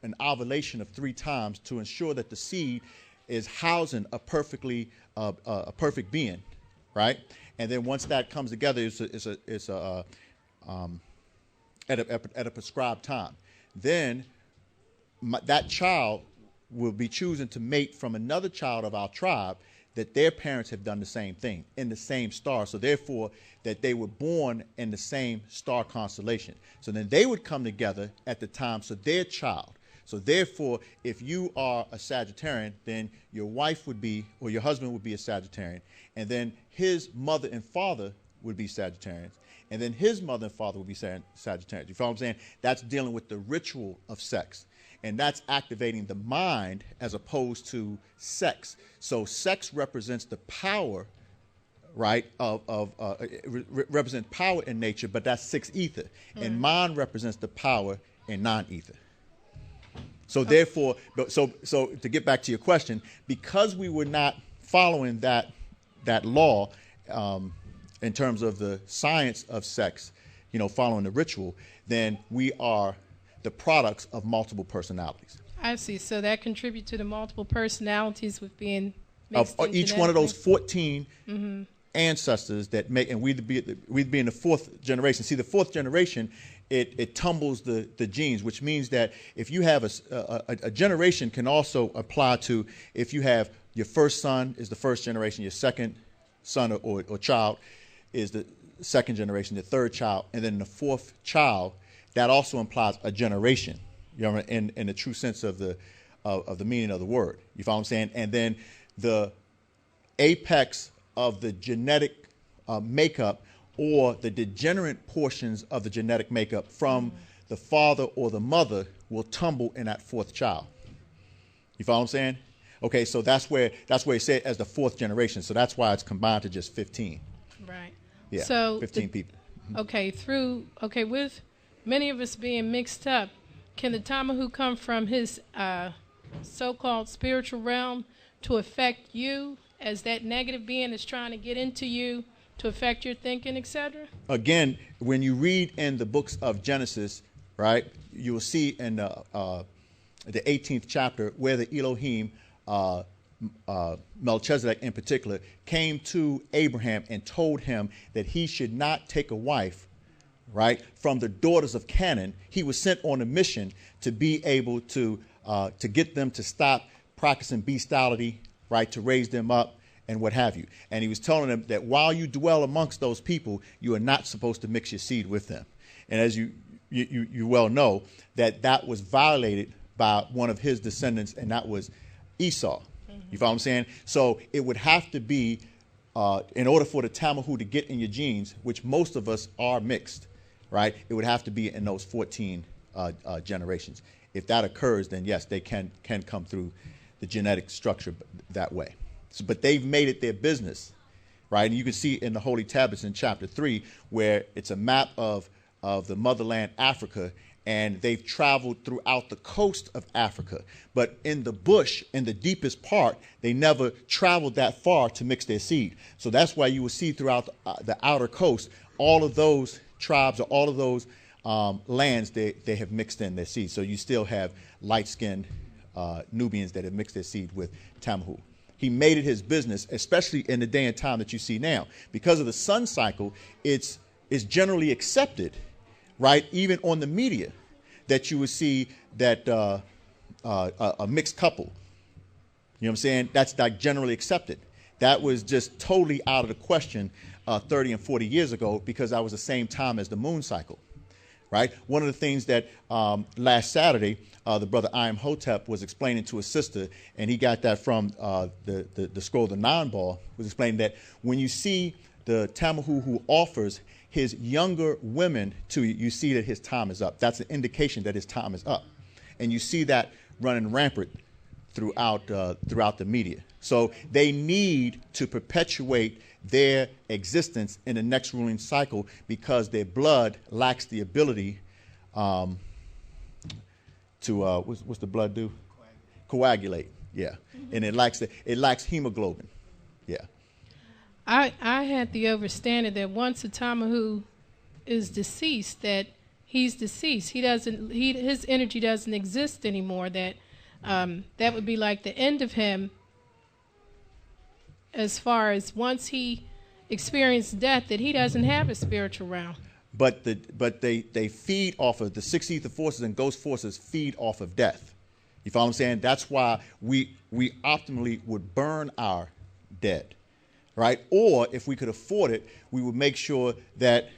an ovulation of 3 times to ensure that the seed is housing a perfect being, right? And then once that comes together, it's at a prescribed time. Then that child will be choosing to mate from another child of our tribe that their parents have done the same thing in the same star. So therefore, that they were born in the same star constellation. So then they would come together at the time, so their child. So therefore, if you are a Sagittarian, then your wife would be, or your husband would be a Sagittarian, and then his mother and father would be Sagittarians, and then his mother and father would be Sagittarians. You follow what I'm saying? That's dealing with the ritual of sex. And that's activating the mind as opposed to sex. So sex represents the power, right, represents power in nature, but that's 6 ether. And mind represents the power in non-ether. So therefore, so to get back to your question, because we were not following that law in terms of the science of sex, following the ritual, then we are the products of multiple personalities. I see. So that contribute to the multiple personalities with being mixed of each one of those 14 ancestors that make, and we'd be in the 4th generation. See, the 4th generation, it tumbles the genes, which means that if you have a generation can also apply to, if you have your first son is the 1st generation, your second son or child is the 2nd generation, the 3rd child, and then the 4th child. That also implies a generation, in the true sense of the meaning of the word. You follow what I'm saying? And then the apex of the genetic makeup, or the degenerate portions of the genetic makeup from the father or the mother, will tumble in that 4th child. You follow what I'm saying? Okay, so that's where it said as the 4th generation. So that's why it's combined to just 15. Right. Yeah. So 15 people. Okay, with many of us being mixed up, can the Tamahu come from his so-called spiritual realm to affect you as that negative being is trying to get into you to affect your thinking, etc.? Again, when you read in the books of Genesis, right, you will see in the 18th chapter where the Elohim, Melchizedek in particular, came to Abraham and told him that he should not take a wife, right, from the daughters of Canaan. He was sent on a mission to be able to get them to stop practicing bestiality, right, to raise them up and what have you. And he was telling them that while you dwell amongst those people, you are not supposed to mix your seed with them. And as you well know, that was violated by one of his descendants, and that was Esau. You follow what I'm saying? So it would have to be, in order for the Tamahu to get in your genes, which most of us are mixed, right, it would have to be in those 14 generations. If that occurs, then yes, they can come through the genetic structure that way. So, but they've made it their business, right? And you can see in the Holy Tablets in chapter 3 where it's a map of the motherland Africa, and they've traveled throughout the coast of Africa. But in the bush, in the deepest part, they never traveled that far to mix their seed. So that's why you will see throughout the outer coast, all of those tribes or all of those lands, they have mixed in their seed. So you still have light-skinned Nubians that have mixed their seed with Tamahu. He made it his business, especially in the day and time that you see now. Because of the sun cycle, it's generally accepted, right, even on the media, that you would see that a mixed couple, you know what I'm saying, that's like generally accepted. That was just totally out of the question 30 and 40 years ago, because that was the same time as the moon cycle, right? One of the things that last Saturday, the brother Hotep was explaining to his sister, and he got that from the scroll, the Nine-Ball, was explaining that when you see the Tamahu who offers his younger women to you, you see that his time is up. That's an indication that his time is up. And you see that running rampant throughout the media. So they need to perpetuate their existence in the next ruling cycle, because their blood lacks the ability to, what's the blood do? Coagulate, yeah. And it lacks hemoglobin, yeah. I had the understanding that once a Tamahu is deceased, that he's deceased. His energy doesn't exist anymore. That would be like the end of him, as far as once he experienced death, that he doesn't have a spiritual realm. But they feed off of the six ether forces, and ghost forces feed off of death. You follow what I'm saying? That's why we optimally would burn our dead, right? Or if we could afford it, we would make sure that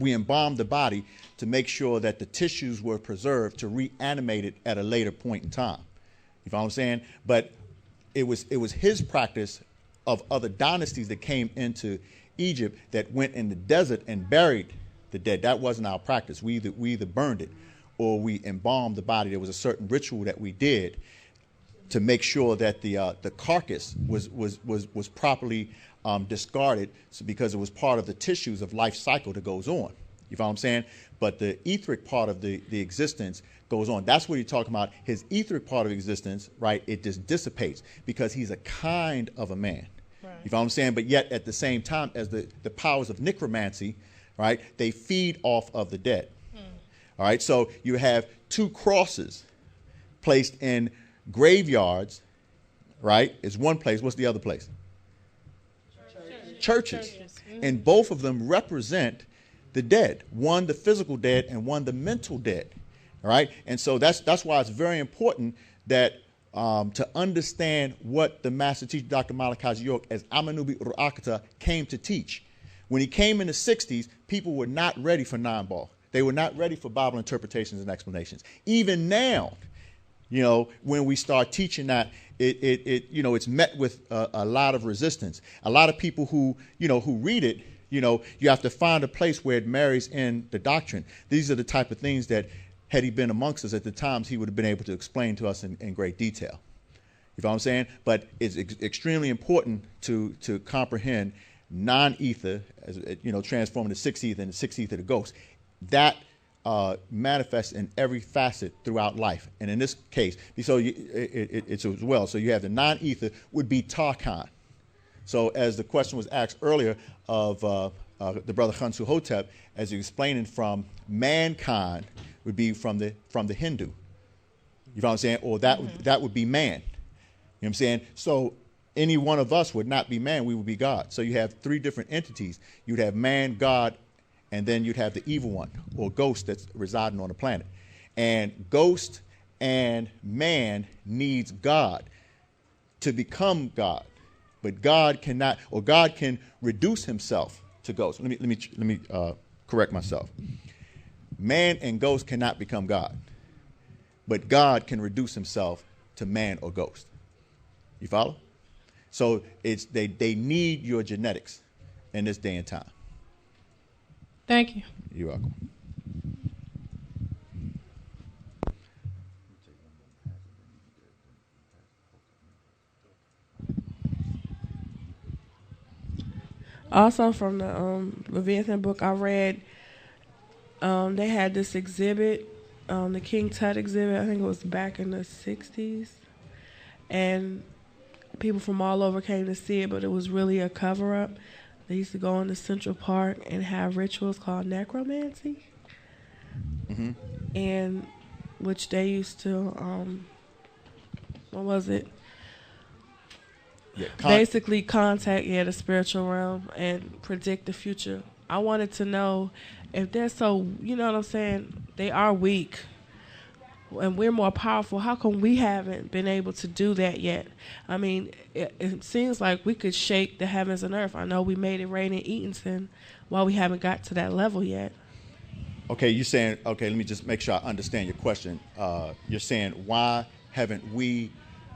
we embalmed the body to make sure that the tissues were preserved to reanimate it at a later point in time. You follow what I'm saying? But it was his practice of other dynasties that came into Egypt that went in the desert and buried the dead. That wasn't our practice. We either burned it or we embalmed the body. There was a certain ritual that we did to make sure that the carcass was properly discarded, because it was part of the tissues of life cycle that goes on. You follow what I'm saying? But the etheric part of the existence goes on. That's what you're talking about. His etheric part of existence, right? It just dissipates because he's a kind of a man. Right. You follow what I'm saying? But yet at the same time as the powers of necromancy, right? They feed off of the dead. All right. So you have two crosses placed in graveyards, right? Is one place. What's the other place? Churches. Mm-hmm. And both of them represent the dead. One, the physical dead, and one, the mental dead. All right. And so that's why it's very important that to understand what the master teacher, Dr. Malachi York, as Amanubi Ru'akata, came to teach. When he came in the 60s, people were not ready for nine-ball. They were not ready for Bible interpretations and explanations. Even now, you know, when we start teaching that, it's met with a lot of resistance. A lot of people who read it, you have to find a place where it marries in the doctrine. These are the type of things that, had he been amongst us at the times, he would have been able to explain to us in great detail. You follow what I'm saying? But it's extremely important to comprehend non-ether, as transforming the six ether and the six ether to ghost. That manifests in every facet throughout life. And in this case, so it's as well. So you have the non-ether would be Tarkan. So as the question was asked earlier of the brother Khonsu Hotep, as he's explaining from mankind, would be from the Hindu. You know what I'm saying? Or that would be man. You know what I'm saying? So any one of us would not be man, we would be God. So you have three different entities. You'd have man, God, and then you'd have the evil one, or ghost, that's residing on the planet. And ghost and man needs God to become God. But God cannot, or God can reduce himself to ghost. Let me correct myself. Man and ghost cannot become God, but God can reduce himself to man or ghost. You follow? So they need your genetics in this day and time. Thank you. You're welcome. Also from the Leviathan book I read, they had this exhibit, the King Tut exhibit. I think it was back in the 60s. And people from all over came to see it, but it was really a cover-up. They used to go into Central Park and have rituals called necromancy. Mm-hmm. And which they used to, what was it? Yeah, basically contact the spiritual realm and predict the future. I wanted to know if they're so, you know what I'm saying, they are weak and we're more powerful, how come we haven't been able to do that yet? I mean, it seems like we could shake the heavens and earth. I know we made it rain in Eatonton, while we haven't got to that level yet. Okay, you're saying, okay, let me just make sure I understand your question. You're saying, why haven't we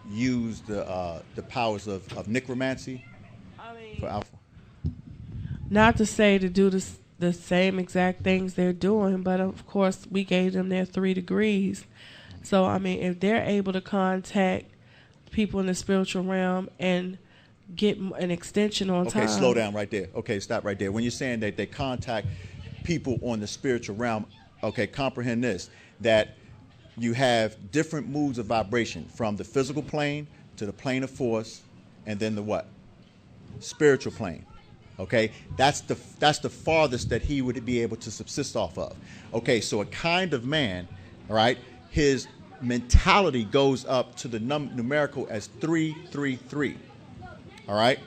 used the powers of necromancy for alpha? Not to say to do the same exact things they're doing, but of course we gave them their 3 degrees. So, I mean, if they're able to contact people in the spiritual realm and get an extension on time. Okay, slow down right there. Okay, stop right there. When you're saying that they contact people on the spiritual realm, okay, comprehend this, that you have different moods of vibration from the physical plane to the plane of force, and then the what? Spiritual plane. Okay, that's the farthest that he would be able to subsist off of. Okay, so a kind of man, all right, his mentality goes up to the numerical as 333. All right,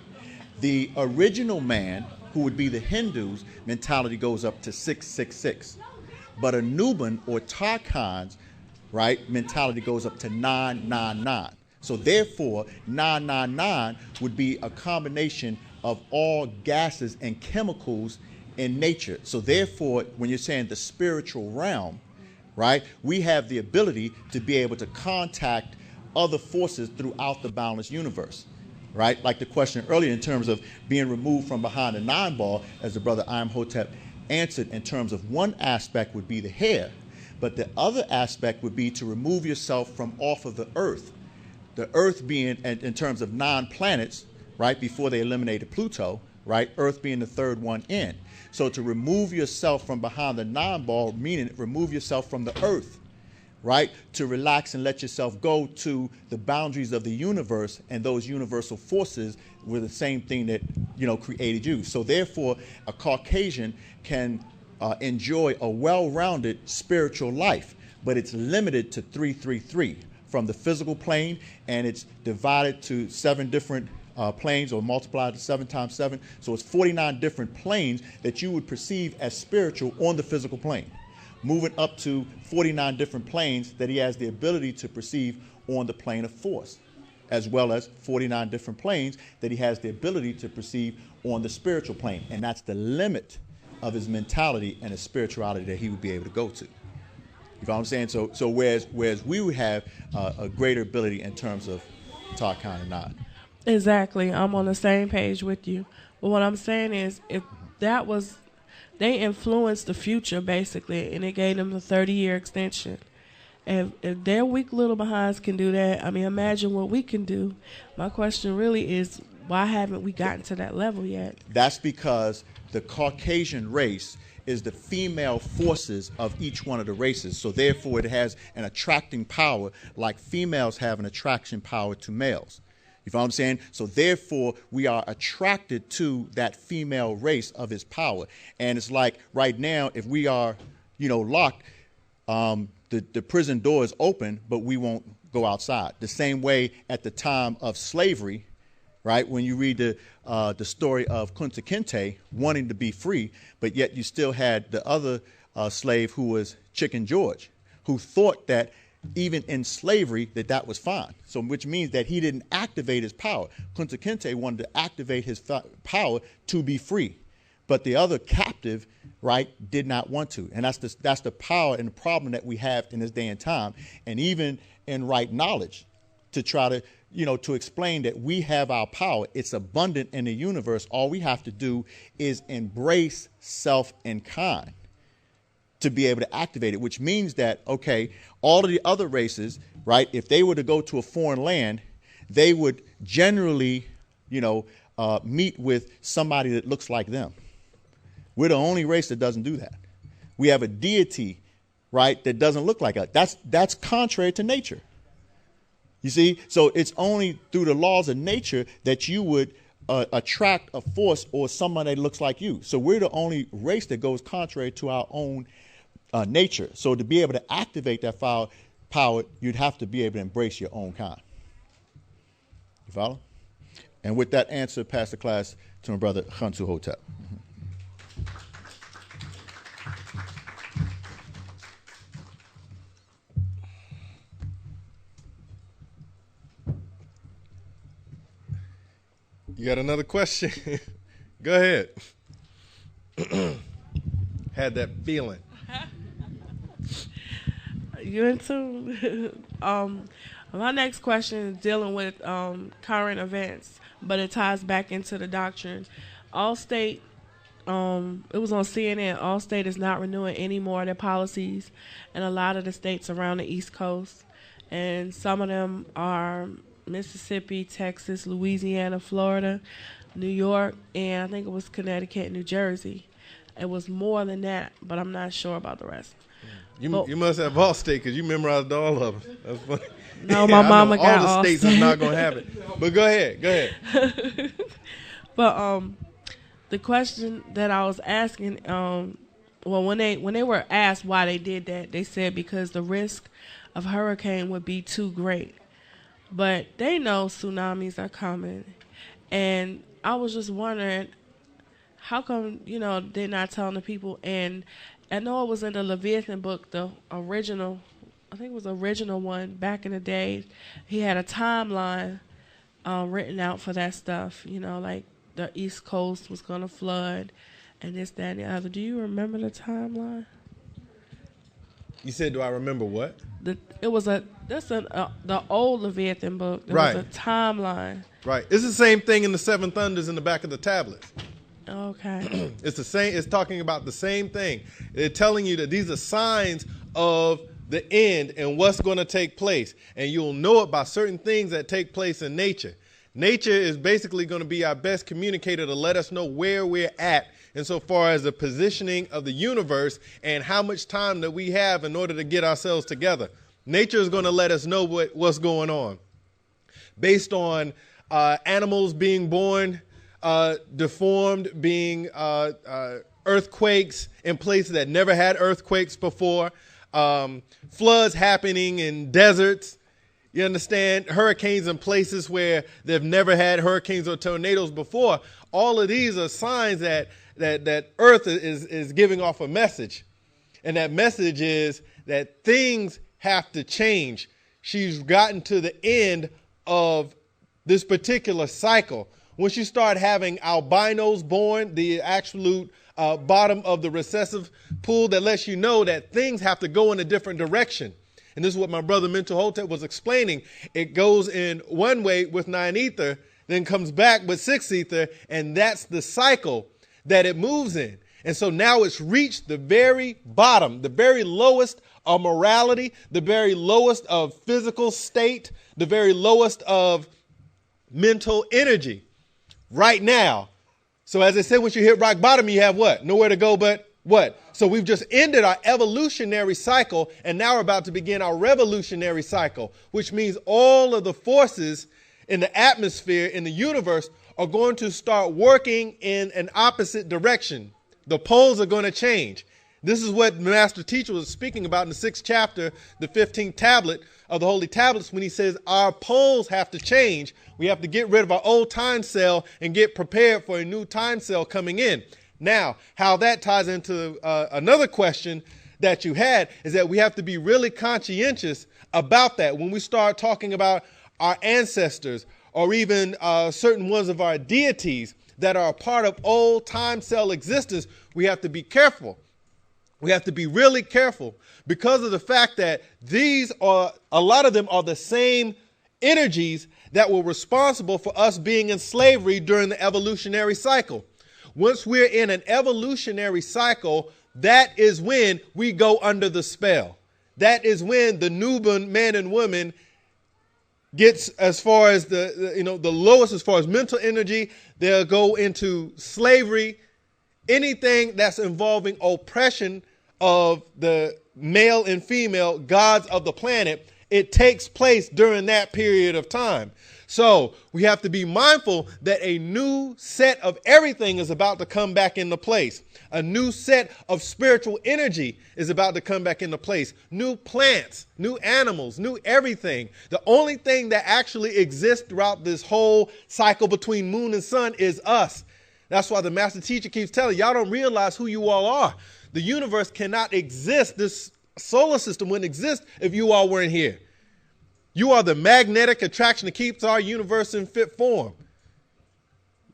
the original man, who would be the Hindus, mentality goes up to 666, but a Nubian or Tarkhan's, right, mentality goes up to 999. So therefore, 999 would be a combination of all gases and chemicals in nature. So therefore, when you're saying the spiritual realm, right, we have the ability to be able to contact other forces throughout the boundless universe, right? Like the question earlier in terms of being removed from behind the nine ball, as the brother I am Hotep answered, in terms of one aspect would be the hair, but the other aspect would be to remove yourself from off of the earth. The earth being, in terms of 9 planets, right, before they eliminated Pluto, right, earth being the third one in. So to remove yourself from behind the nine ball, meaning remove yourself from the earth, right, to relax and let yourself go to the boundaries of the universe, and those universal forces were the same thing that, created you. So therefore, a Caucasian can enjoy a well-rounded spiritual life, but it's limited to 333 from the physical plane, and it's divided to 7 different planes, or multiplied to 7 times 7. So it's 49 different planes that you would perceive as spiritual on the physical plane, moving up to 49 different planes that he has the ability to perceive on the plane of force, as well as 49 different planes that he has the ability to perceive on the spiritual plane. And that's the limit of his mentality and his spirituality that he would be able to go to. You know what I'm saying? So whereas we would have a greater ability in terms of Tarkhan and Nod. Exactly. I'm on the same page with you. But what I'm saying is, if that was, they influenced the future basically, and it gave them the 30-year extension. If their weak little behinds can do that, I mean, imagine what we can do. My question really is, why haven't we gotten to that level yet? That's because the Caucasian race is the female forces of each one of the races. So therefore it has an attracting power like females have an attraction power to males. You know what I'm saying? So therefore we are attracted to that female race of his power. And it's like right now, if we are, locked, the prison door is open, but we won't go outside. The same way at the time of slavery, right? When you read the story of Kunta Kinte wanting to be free, but yet you still had the other slave who was Chicken George, who thought that even in slavery that was fine. So which means that he didn't activate his power. Kunta Kinte wanted to activate his power to be free, but the other captive, right, did not want to. And that's the power and the problem that we have in this day and time. And even in right knowledge, to try to to explain that we have our power. It's abundant in the universe. All we have to do is embrace self and kind to be able to activate it, which means that, okay, all of the other races, right, if they were to go to a foreign land, they would generally, meet with somebody that looks like them. We're the only race that doesn't do that. We have a deity, right, that doesn't look like us. That's contrary to nature. You see, so it's only through the laws of nature that you would attract a force or someone that looks like you. So we're the only race that goes contrary to our own nature. So to be able to activate that power, you'd have to be able to embrace your own kind. You follow? And with that answer, pass the class to my brother Khonsu Hotep. You got another question? Go ahead. Had that feeling. You into? My next question is dealing with current events, but it ties back into the doctrine. Allstate, it was on CNN. Allstate is not renewing any more of their policies in a lot of the states around the East Coast, and some of them are Mississippi, Texas, Louisiana, Florida, New York, and I think it was Connecticut, New Jersey. It was more than that, but I'm not sure about the rest. You must have Allstate because you memorized all of them. That's funny. No, my mama got all the states Allstate. is not going to have it. But go ahead. But the question that I was asking, well, when they were asked why they did that, they said because the risk of hurricane would be too great. But they know tsunamis are coming, and I was just wondering, how come they're not telling the people? And I know it was in the Leviathan book, the original. I think it was the original one back in the day. He had a timeline written out for that stuff. Like the East Coast was gonna flood, and this, that, and the other. Do you remember the timeline? You said, do I remember what? The old Leviathan book. There Right. was a timeline. Right. It's the same thing in the Seven Thunders in the back of the tablets. Okay. It's the same. It's talking about the same thing. They're telling you that these are signs of the end and what's going to take place. And you'll know it by certain things that take place in nature. Nature is basically going to be our best communicator to let us know where we're at insofar as the positioning of the universe and how much time that we have in order to get ourselves together. Nature is going to let us know what's going on. Based on animals being born deformed, being earthquakes in places that never had earthquakes before, floods happening in deserts, you understand, hurricanes in places where they've never had hurricanes or tornadoes before. All of these are signs that Earth is giving off a message. And that message is that things have to change. She's gotten to the end of this particular cycle. Once you start having albinos born, the absolute bottom of the recessive pool, that lets you know that things have to go in a different direction. And this is what my brother Mentu Hotep was explaining. It goes in one way with 9 ether, then comes back with 6 ether, and that's the cycle that it moves in. And so now it's reached the very bottom, the very lowest of morality, the very lowest of physical state, the very lowest of mental energy right now. So as I said, once you hit rock bottom, you have what? Nowhere to go but what? So we've just ended our evolutionary cycle, and now we're about to begin our revolutionary cycle, which means all of the forces in the atmosphere, in the universe, are going to start working in an opposite direction. The poles are going to change. This is what the Master Teacher was speaking about in the 6th chapter, the 15th tablet of the Holy Tablets, when he says our poles have to change. We have to get rid of our old time cell and get prepared for a new time cell coming in. Now, how that ties into another question that you had is that we have to be really conscientious about that. When we start talking about our ancestors or even certain ones of our deities that are a part of old time cell existence, we have to be careful. We have to be really careful because of the fact that a lot of them are the same energies that were responsible for us being in slavery during the evolutionary cycle. Once we're in an evolutionary cycle, that is when we go under the spell. That is when the newborn man and woman gets as far as the lowest as far as mental energy. They'll go into slavery. Anything that's involving oppression of the male and female gods of the planet, it takes place during that period of time. So we have to be mindful that a new set of everything is about to come back into place. A new set of spiritual energy is about to come back into place. New plants, new animals, new everything. The only thing that actually exists throughout this whole cycle between moon and sun is us. That's why the Master Teacher keeps telling y'all don't realize who you all are. The universe cannot exist. This solar system wouldn't exist if you all weren't here. You are the magnetic attraction that keeps our universe in fit form.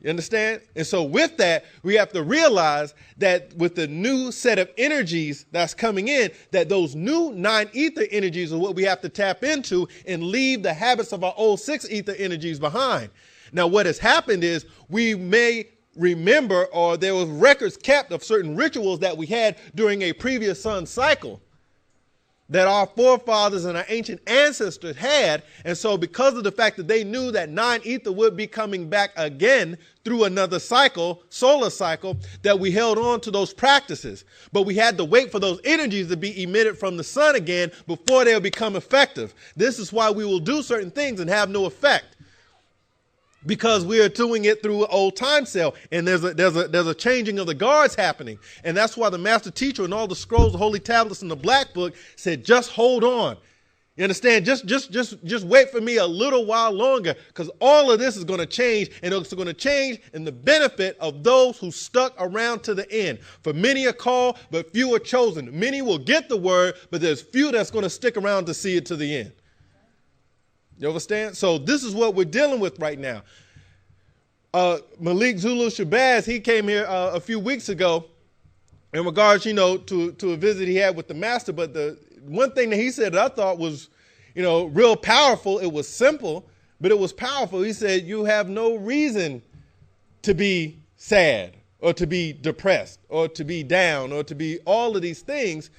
You understand? And so with that, we have to realize that with the new set of energies that's coming in, that those new 9 ether energies are what we have to tap into and leave the habits of our old 6 ether energies behind. Now, what has happened is we may remember, or there was records kept of certain rituals that we had during a previous sun cycle that our forefathers and our ancient ancestors had. And so because of the fact that they knew that 9 ether would be coming back again through another cycle, solar cycle, that we held on to those practices. But we had to wait for those energies to be emitted from the sun again before they'll become effective. This is why we will do certain things and have no effect. because we are doing it through an old time cell, and there's a changing of the guards happening. And that's why the master teacher and all the scrolls, the holy tablets, and the black book said, just hold on. You understand? Just wait for me a little while longer, because all of this is going to change, and it's going to change in the benefit of those who stuck around to the end. For many are called, but few are chosen. Many will get the word, but there's few that's going to stick around to see it to the end. You understand? So this is what we're dealing with right now. Malik Zulu Shabazz, he came here a few weeks ago in regards, to a visit he had with the master, but the one thing that he said that I thought was, real powerful. It was simple, but it was powerful. He said, you have no reason to be sad or to be depressed or to be down or to be all of these things.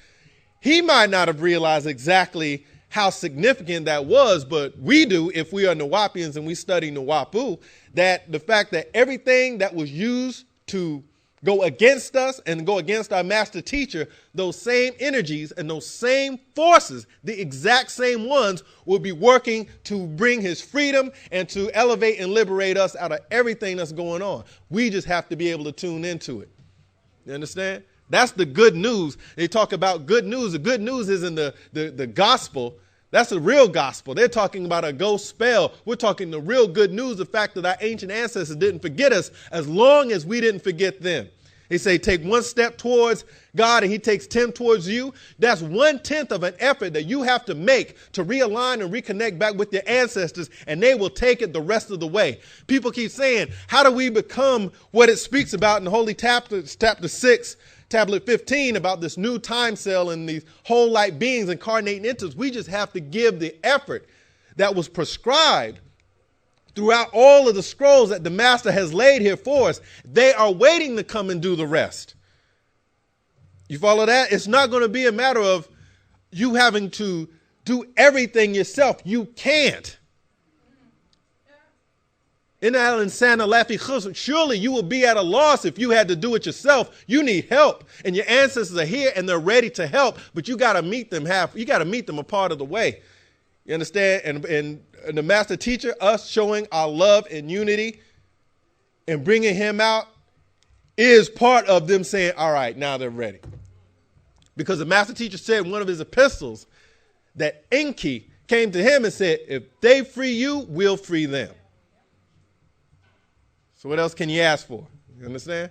He might not have realized exactly how significant that was, but we do if we are Nawapians and we study Nawapu, that the fact that everything that was used to go against us and go against our master teacher, those same energies and those same forces, the exact same ones, will be working to bring his freedom and to elevate and liberate us out of everything that's going on. We just have to be able to tune into it. You understand? That's the good news. They talk about good news. The good news isn't the gospel. That's the real gospel. They're talking about a ghost spell. We're talking the real good news, the fact that our ancient ancestors didn't forget us as long as we didn't forget them. They say take one step towards God and he takes 10 towards you. That's 1/10 of an effort that you have to make to realign and reconnect back with your ancestors, and they will take it the rest of the way. People keep saying, how do we become what it speaks about in the Holy Tablets, chapter 6, tablet 15, about this new time cell and these whole light beings incarnating into us? We just have to give the effort that was prescribed throughout all of the scrolls that the master has laid here for us. They are waiting to come and do the rest. You follow that? It's not going to be a matter of you having to do everything yourself. You can't. Surely you will be at a loss if you had to do it yourself. You need help, and your ancestors are here and they're ready to help, but you got to meet them you got to meet them a part of the way. You understand? And the master teacher, us showing our love and unity and bringing him out, is part of them saying, all right, now they're ready. Because the master teacher said in one of his epistles that Enki came to him and said, if they free you, we'll free them. So what else can you ask for? You understand?